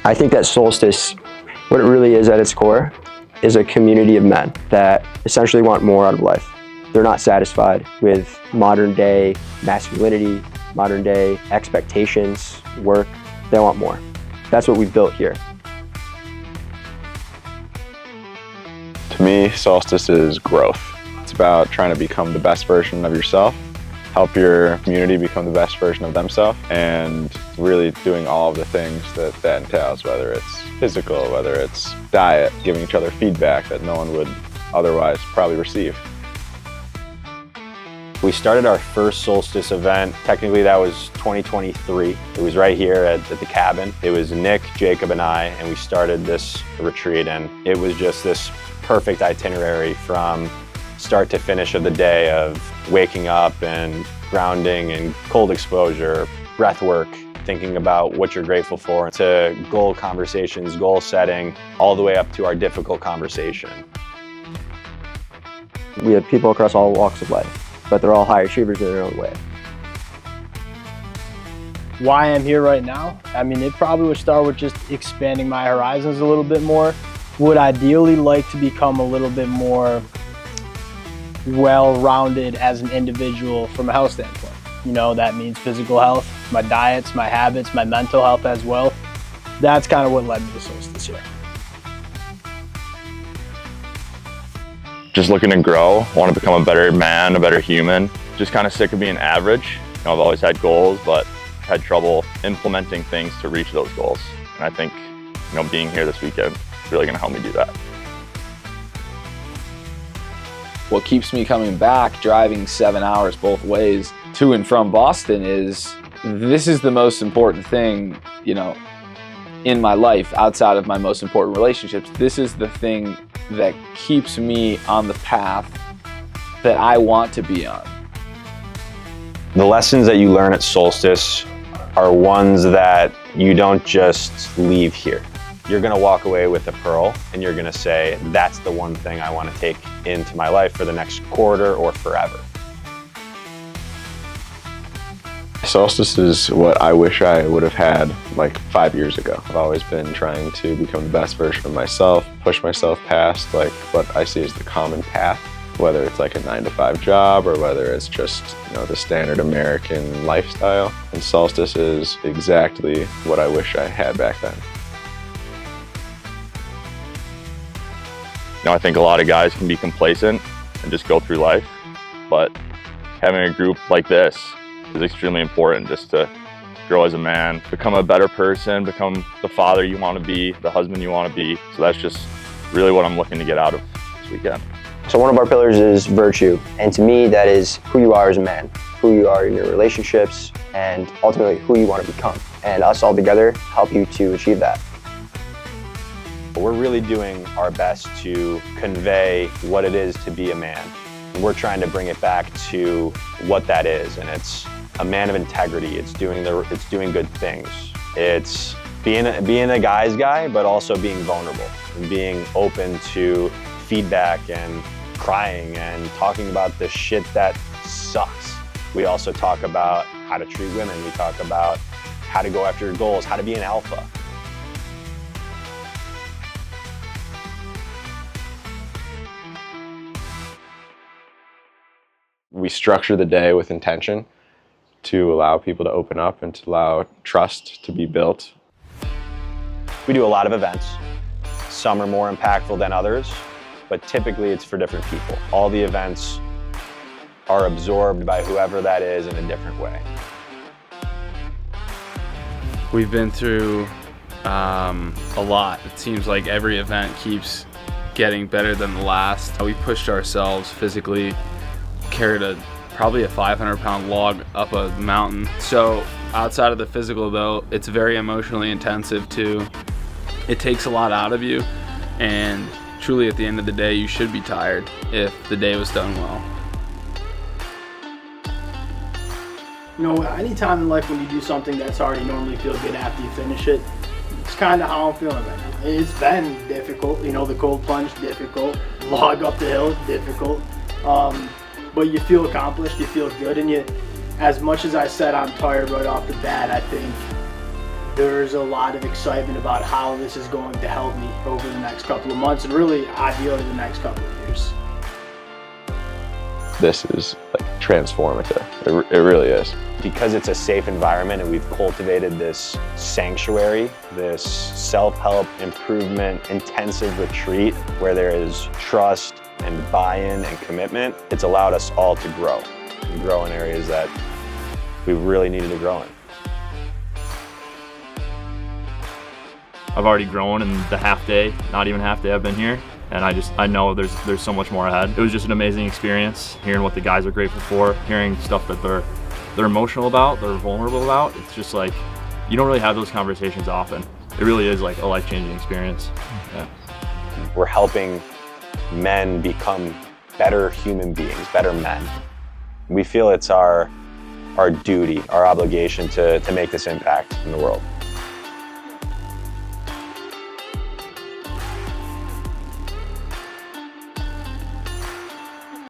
I think that Solstice, what it really is at its core, is a community of men that essentially want more out of life. They're not satisfied with modern day masculinity, modern day expectations, work. They want more. That's what we've built here. To me, Solstice is growth. It's about trying to become the best version of yourself, help your community become the best version of themselves, and really doing all of the things that entails, whether it's physical, whether it's diet, giving each other feedback that no one would otherwise probably receive. We started our first Solstice event, technically that was 2023. It was right here at the cabin. It was Nick, Jacob, and I, and we started this retreat, and it was just this perfect itinerary from start to finish of the day of waking up and grounding and cold exposure, breath work, thinking about what you're grateful for, to goal conversations, goal setting, all the way up to our difficult conversation. We have people across all walks of life, but they're all high achievers in their own way. Why I'm here right now? I mean, it probably would start with just expanding my horizons a little bit more. Would ideally like to become a little bit more well-rounded as an individual from a health standpoint. You know, that means physical health, my diets, my habits, my mental health as well. That's kind of what led me to Solstice here. Just looking to grow, want to become a better man, a better human. Just kind of sick of being average. You know, I've always had goals, but had trouble implementing things to reach those goals. And I think, you know, being here this weekend is really going to help me do that. What keeps me coming back, driving 7 hours both ways to and from Boston, is this is the most important thing, you know, in my life outside of my most important relationships. This is the thing that keeps me on the path that I want to be on. The lessons that you learn at Solstice are ones that you don't just leave here. You're gonna walk away with a pearl and you're gonna say, that's the one thing I wanna take into my life for the next quarter or forever. Solstice is what I wish I would have had like 5 years ago. I've always been trying to become the best version of myself, push myself past like what I see as the common path, whether it's like a 9-to-5 job or whether it's just, you know, the standard American lifestyle. And Solstice is exactly what I wish I had back then. You know, I think a lot of guys can be complacent and just go through life, but having a group like this is extremely important just to grow as a man, become a better person, become the father you want to be, the husband you want to be. So that's just really what I'm looking to get out of this weekend. So one of our pillars is virtue, and to me that is who you are as a man, who you are in your relationships, and ultimately who you want to become. And us all together help you to achieve that. We're really doing our best to convey what it is to be a man. And we're trying to bring it back to what that is, and it's a man of integrity. It's doing good things. It's being a guy's guy, but also being vulnerable and being open to feedback and crying and talking about the shit that sucks. We also talk about how to treat women. We talk about how to go after your goals, how to be an alpha. We structure the day with intention to allow people to open up and to allow trust to be built. We do a lot of events. Some are more impactful than others, but typically it's for different people. All the events are absorbed by whoever that is in a different way. We've been through a lot. It seems like every event keeps getting better than the last. We pushed ourselves physically, carried probably a 500-pound log up a mountain. So outside of the physical though, it's very emotionally intensive too. It takes a lot out of you, and truly at the end of the day, you should be tired if the day was done well. You know, anytime in life when you do something that's already normally feel good after you finish it, it's kind of how I'm feeling right now. It's been difficult, you know, the cold plunge, difficult, log up the hill, difficult. But you feel accomplished, you feel good, and you, as much as I said I'm tired right off the bat, I think There's a lot of excitement about how this is going to help me over the next couple of months and really ideally the next couple of years. This is like transformative. It really is. Because it's a safe environment and we've cultivated this sanctuary, this self-help improvement intensive retreat where there is trust and buy-in and commitment, it's allowed us all to grow and grow in areas that we really needed to grow in. I've already grown in the half day, not even half day I've been here. And I know there's so much more ahead. It was just an amazing experience, hearing what the guys are grateful for, hearing stuff that they're emotional about, they're vulnerable about. It's just like, you don't really have those conversations often. It really is like a life-changing experience. Yeah. We're helping men become better human beings, better men. We feel it's our duty, our obligation to make this impact in the world.